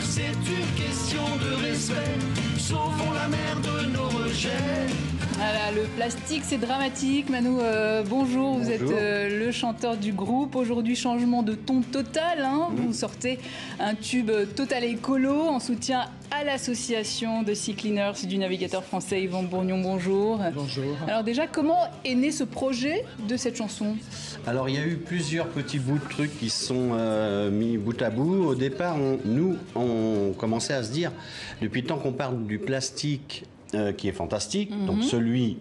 C'est une question de respect. Sauvons la mer de nos rejets. Voilà, le plastique, c'est dramatique. Manu, bonjour, vous êtes le chanteur du groupe. Aujourd'hui, changement de ton total. Vous sortez un tube total écolo en soutien à l'association de Sea Cleaners du navigateur français Yvan Bourgnon. Bonjour. Bonjour. Alors déjà, comment est né ce projet de cette chanson ? Alors il y a eu plusieurs petits bouts de trucs qui sont mis bout à bout. Au départ, on commençait à se dire, depuis le temps qu'on parle du plastique, qui est fantastique. Donc celui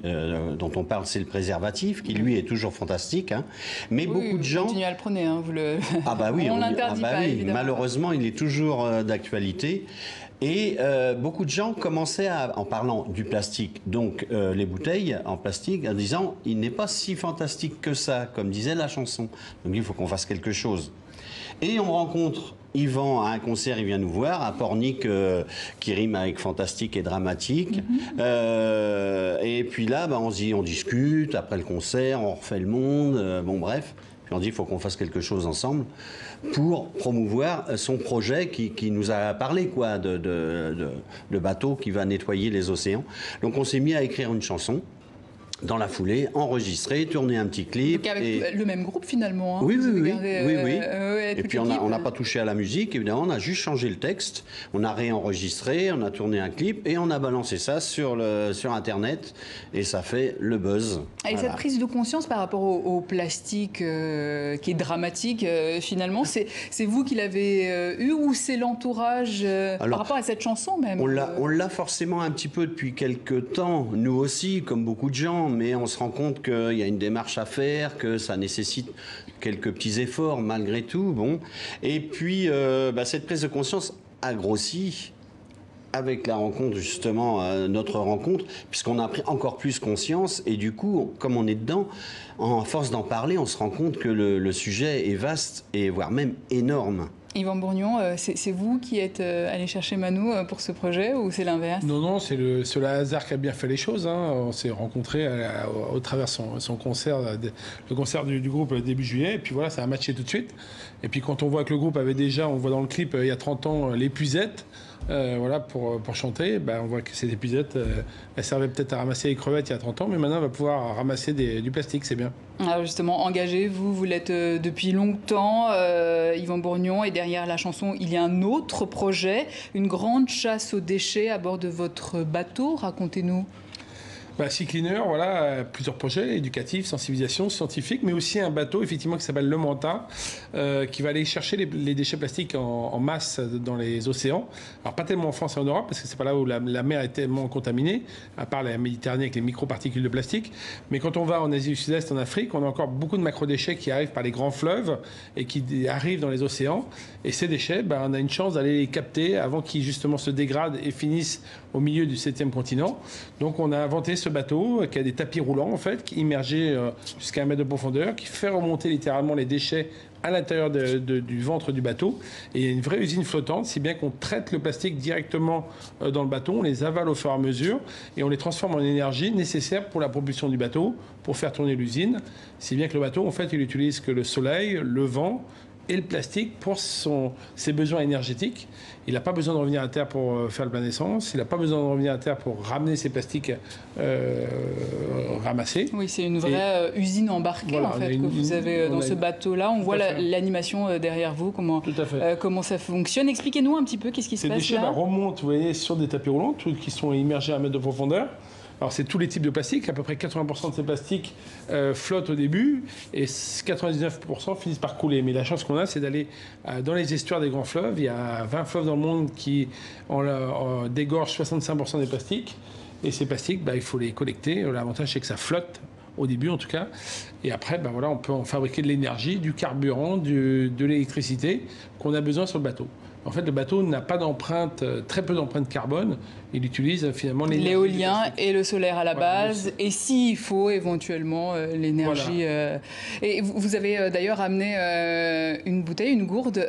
dont on parle, c'est le préservatif, qui lui est toujours fantastique. Mais beaucoup de gens... Continuez à le prôner, vous le... Ah bah oui, on l'interdit pas, évidemment. Malheureusement, il est toujours d'actualité. Et beaucoup de gens commençaient en parlant du plastique, donc les bouteilles en plastique, en disant il n'est pas si fantastique que ça, comme disait la chanson. Donc il faut qu'on fasse quelque chose. Et on rencontre Yvan à un concert, il vient nous voir, à Pornic, qui rime avec fantastique et dramatique. Et puis là, on se dit, on discute, après le concert, on refait le monde, bon bref. Puis on dit, il faut qu'on fasse quelque chose ensemble pour promouvoir son projet qui nous a parlé, quoi, de bateau qui va nettoyer les océans. Donc on s'est mis à écrire une chanson. Dans la foulée, enregistrer, tourner un petit clip. Donc avec le même groupe finalement. Oui. Et puis on n'a pas touché à la musique, évidemment, on a juste changé le texte, on a réenregistré, on a tourné un clip et on a balancé ça sur Internet et ça fait le buzz. Et voilà. Cette prise de conscience par rapport au plastique qui est dramatique, finalement, c'est vous qui l'avez eu ou c'est l'entourage par rapport à cette chanson même? On l'a forcément un petit peu depuis quelques temps, nous aussi, comme beaucoup de gens. Mais on se rend compte qu'il y a une démarche à faire, que ça nécessite quelques petits efforts malgré tout. Bon. Et puis, cette prise de conscience a grossi avec la rencontre, justement, notre rencontre, puisqu'on a pris encore plus conscience. Et du coup, comme on est dedans, en force d'en parler, on se rend compte que le sujet est vaste et voire même énorme. Yvan Bourgnon, c'est vous qui êtes allé chercher Manu pour ce projet ou c'est l'inverse? Non, c'est le hasard qui a bien fait les choses. On s'est rencontrés au travers son concert, le concert du groupe début juillet. Et puis voilà, ça a matché tout de suite. Et puis quand on voit que le groupe avait déjà, on voit dans le clip, il y a 30 ans, l'épuisette. Pour chanter, on voit que cette épuisette, elle servait peut-être à ramasser les crevettes il y a 30 ans, mais maintenant elle va pouvoir ramasser du plastique, c'est bien. Alors justement, engagé, vous l'êtes depuis longtemps, Yvan Bourgnon, et derrière la chanson, il y a un autre projet, une grande chasse aux déchets à bord de votre bateau. Racontez-nous. Sea Cleaner, voilà, plusieurs projets éducatifs, sensibilisation, scientifiques, mais aussi un bateau effectivement qui s'appelle le Manta, qui va aller chercher les déchets plastiques en masse dans les océans. Alors pas tellement en France et en Europe, parce que c'est pas là où la mer est tellement contaminée, à part la Méditerranée avec les microparticules de plastique. Mais quand on va en Asie du Sud-Est, en Afrique, on a encore beaucoup de macrodéchets qui arrivent par les grands fleuves et qui arrivent dans les océans. Et ces déchets, on a une chance d'aller les capter avant qu'ils justement se dégradent et finissent au milieu du 7e continent. Donc on a inventé ce bateau qui a des tapis roulants en fait, qui immergés jusqu'à 1 mètre de profondeur, qui fait remonter littéralement les déchets à l'intérieur du ventre du bateau. Et il y a une vraie usine flottante, si bien qu'on traite le plastique directement dans le bateau, on les avale au fur et à mesure et on les transforme en énergie nécessaire pour la propulsion du bateau, pour faire tourner l'usine. Si bien que le bateau, en fait, il utilise que le soleil, le vent et le plastique pour ses besoins énergétiques. Il n'a pas besoin de revenir à terre pour faire le plein d'essence. Il n'a pas besoin de revenir à terre pour ramener ses plastiques ramassés. Oui, c'est une vraie usine embarquée en fait, que vous avez dans ce bateau-là. On voit l'animation derrière vous, comment ça fonctionne. Expliquez-nous un petit peu qu'est-ce qui se passe là. Ces déchets remontent, vous voyez, sur des tapis roulants qui sont immergés à 1 mètre de profondeur. Alors c'est tous les types de plastique, à peu près 80% de ces plastiques flottent au début et 99% finissent par couler. Mais la chance qu'on a, c'est d'aller dans les estuaires des grands fleuves. Il y a 20 fleuves dans le monde qui dégorgent 65% des plastiques. Et ces plastiques, il faut les collecter. L'avantage, c'est que ça flotte, au début en tout cas. Et après, on peut en fabriquer de l'énergie, du carburant, de l'électricité qu'on a besoin sur le bateau. En fait, le bateau n'a pas d'empreinte, très peu d'empreinte carbone. Il utilise finalement l'éolien et le solaire à la base. Et s'il faut éventuellement l'énergie. Et vous avez d'ailleurs amené une bouteille, une gourde.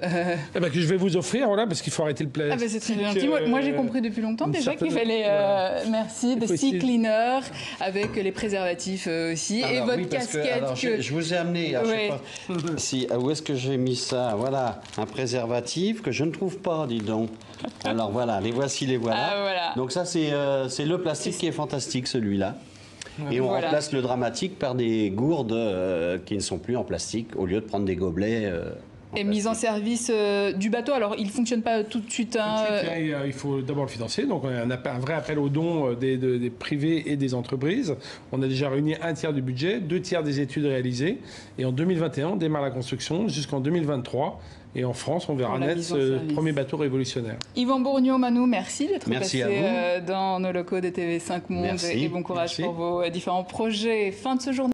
Que je vais vous offrir, parce qu'il faut arrêter le plastique. C'est très gentil. Moi, j'ai compris depuis longtemps déjà qu'il fallait. Merci, de Sea Cleaner avec les préservatifs aussi. Alors, et votre casquette. Je vous ai amené. Alors, je sais pas où est-ce que j'ai mis ça. Voilà, un préservatif que je ne trouve trouve pas, dis donc. Alors voilà, les voici, les voilà. Ah, voilà. Donc ça, c'est le plastique qui est fantastique, celui-là. Et on Voilà. remplace le dramatique par des gourdes qui ne sont plus en plastique, au lieu de prendre des gobelets. Et mise en service du bateau. Alors, il ne fonctionne pas tout de suite. Hein, Il faut d'abord le financer. Donc, on a un vrai appel aux dons des privés et des entreprises. On a déjà réuni un tiers du budget, 2 tiers des études réalisées. Et en 2021, on démarre la construction jusqu'en 2023. Et en France, on verra Pour la naître mise en ce service. premier bateau révolutionnaire. Yvan Bourgneau, Manou, merci d'être Merci passé à vous. dans nos locaux de TV5 Monde. Merci. Et bon courage Merci. pour vos différents projets. Fin de ce journal.